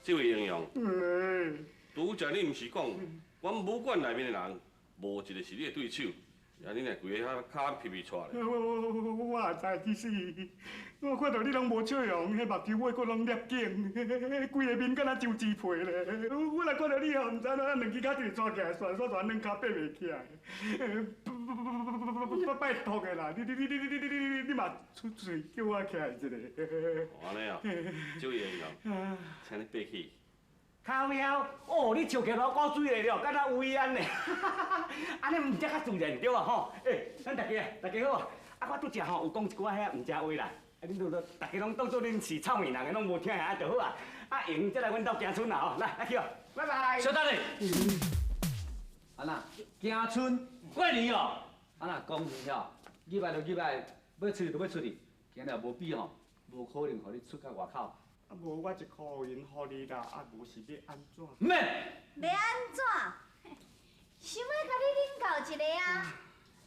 这位英雄，拄则你毋是讲，阮武馆内面的人无一个是你的对手，呀，你若规个骹皮皮出来。我也知，其实我看到你拢无笑容，迄目睭尾阁拢裂紧，规个面敢若上纸皮咧。我来看到你吼，毋知影咱两只脚就是抓起来，旋两脚爬袂起来。拜托的啦，你嘛出嘴叫我起来一下。安尼啊，这位英雄，请你爬起。靠腰，哦，你笑起来古水嘞了，敢若有安呢？安尼毋则较自然对啊吼。咱大家好，啊，我拄则吼有讲一句遐毋正话啦，啊，恁都大家拢当做恁是臭面人的，拢无听下就好啊。啊，赢则来阮兜行村啦吼，来去哦，拜拜。小等咧，啊那行村过年哦，啊那讲是吼，礼拜要出去就要出去，今日无比吼，无可能互你出到外口。 啊，无我一箍银互你啦，啊，无是要安怎？免。要安怎？想要甲你领教一个啊！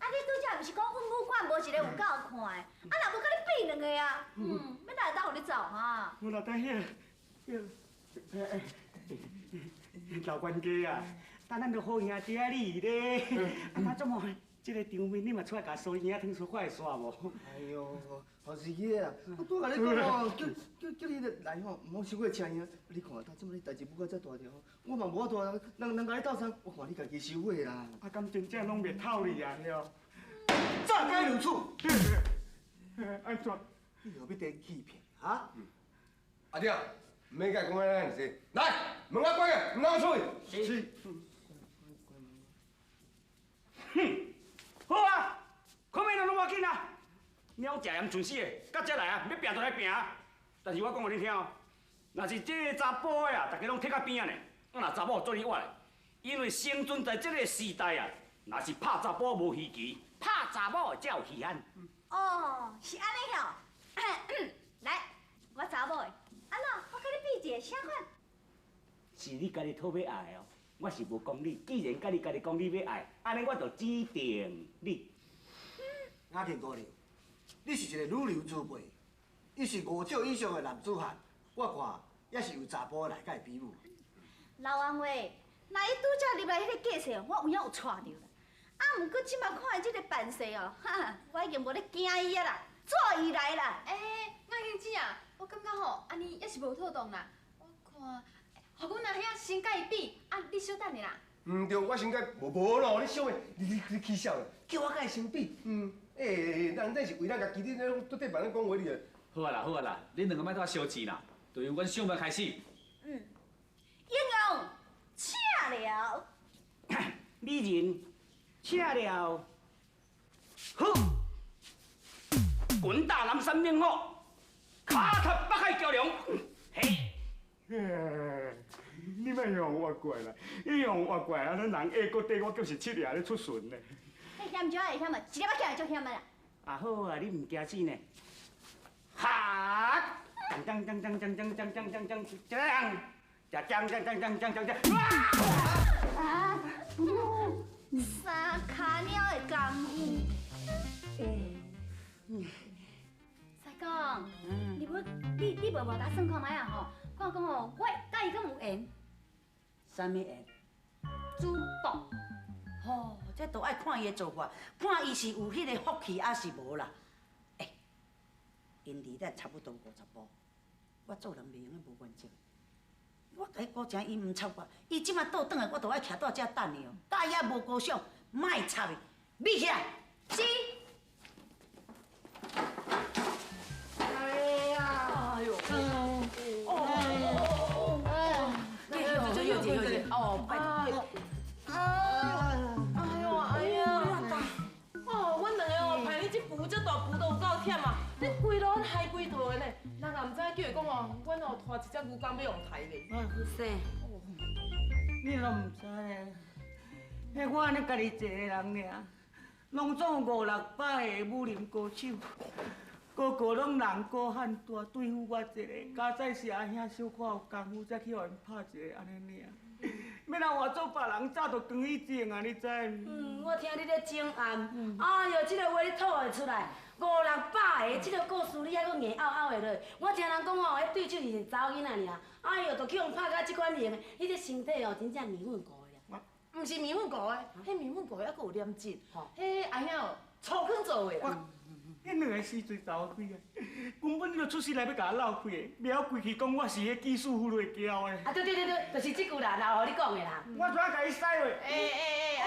啊，你拄则毋是讲阮武馆无一个有够看的，啊，若无甲你比两个啊，要哪会当互你走哈？我来等老管家啊，等咱着好兄弟啊你咧，啊，那怎么？ 这个场面你嘛出来甲所有影腾出快线无？哎呦，何时去啊？我拄甲你讲哦，叫你来吼，唔好伤过车尔。你看，到这么你代志不过遮大条，我嘛无法度，人甲你斗相，我看你家己收尾啦。啊，敢真正拢袂透你啊？了，暂该如此。安怎？你何必得欺骗啊？阿弟啊，唔免甲讲安尼事，来，门啊关个，唔通出去。是。哼。 好啊，看咩拢无要紧啊！鸟食盐存死的，到这来啊，要拼就来拼啊！但是我讲互你听哦，若是这个查甫的啊，大家拢摕到边啊呢。若查某做你活的，因为生存在这个时代啊，若是拍查甫无稀奇，拍查某才有稀罕。哦，是安尼哦。来，我查某的，安怎？我甲你比一个啥款？是你家己讨要爱哦。 我是无讲你，既然家己讲你要爱，安尼我就指定你。阿庆姑娘，你是一个女流之辈，伊是5少以上的男子汉，我看也是有查甫来甲伊比武。老王话，那伊拄则入来迄个架势，我有影有带着啦。啊，毋过即马看伊即个扮势哦，哈，我已经无咧惊伊啊啦，做伊来啦。我兄姊啊，我感觉吼，安尼也是无妥当啦。我看。 互阮阿兄先甲伊比，啊，你小等下啦。唔对，我先甲无咯，你小的，你起笑的，叫我甲伊先比。人这是为咱家己，你都对别人讲话哩。好啊啦，恁两个莫拄小气啦，就由阮小妹开始。英勇，请了。美人，请了。好，滚大南山明火，卡塔北海蛟龙，嘿。 你莫用我过来，你用我过来，啊，咱人下个底，我就是七爷咧出巡呢。迄险就会险啊，一粒仔起来就险啊啦。啊好啊，你唔惊死呢？哈！锵锵锵锵锵锵锵锵锵锵锵锵！啊！三脚鸟的功夫。西公，你无甲算看卖啊吼？看讲吼，我甲伊敢有缘。啥物缘？珠宝。吼，这都爱看伊的做法，看伊是有迄个福气，还是无啦。因离咱差不多50步，我做人袂用无原则。我甲伊保证，伊唔插我，伊即马倒转来，我都爱徛到遮等伊哦。甲伊也无高兴，莫插伊，咪起来。是。哎呀！哎呦！有姐，哦，拜托。哎呀！哦，阮两个哦，排你这步这大步都有够忝啊！你规路害几大个呢？人也唔知叫伊讲哦，阮哦拖一只牛犅要用抬咧。是。你拢唔知咧？迄我安尼家己一个人尔，拢总5、600个武林高手。 个个拢人高汉大，对付我一个，加在是阿兄小可有功夫，才去互因拍一个安尼尔。要人换做别人，早就光去种啊，你知？我听你咧整案，哎哟，这个话你吐会出来，500-600个，这个故事你还阁硬拗拗的落。我听人讲哦，迄对手是查某囡仔尔，哎哟，就去用拍甲这款型的，迄个身体哦，真正面粉糊的啦。毋是面粉糊的，迄面粉糊的还阁有黏质，迄阿兄哦，粗糠做的啦。恁两个死嘴走开啊！根本你就出世来要甲我闹开的，不要规气讲我是迄技术副落教的。啊，对，就是这句啦，老互你讲的啦。我怎甲伊使话？阿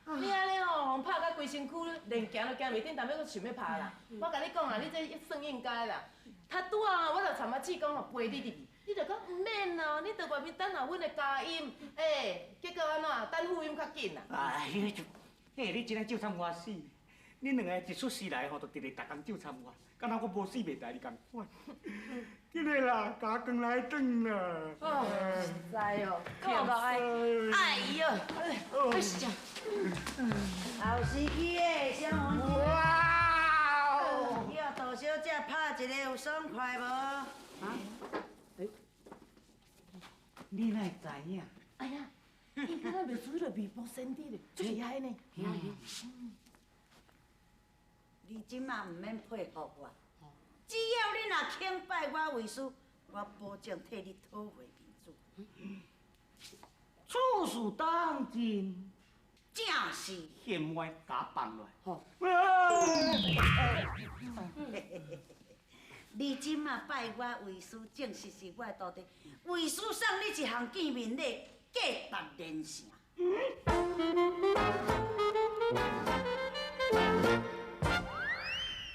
兄，你安尼吼，互拍甲规身躯，连行都行袂顶，但要阁想要拍啦。我甲你讲啦，你这算应该啦。他拄啊，我就参啊姊讲吼陪你入去，你就讲毋免啦，你伫外面等下阮的加音，结果安怎等复音较紧啦。哎，你真个就参我死！恁两个一出世来吼，就直直逐工就参我，敢若我无死袂代你共款。今日啦，加工来转啦。哦，实在哦，够目的。哎呦，哎呀，后时期的双黄鸡。哇哦！叫大小姐拍一个有爽快无？啊？你哪会知影？哎呀，伊敢若袂输迄个微博身体咧，最厉害呢。你即马毋免佩服我，只要你若肯拜我为师，我保证替你讨回面子。处事当真，正是。嫌我假放落。吼。你即马拜我为师，正是我的徒弟。为师送你一项见面礼，价值连城。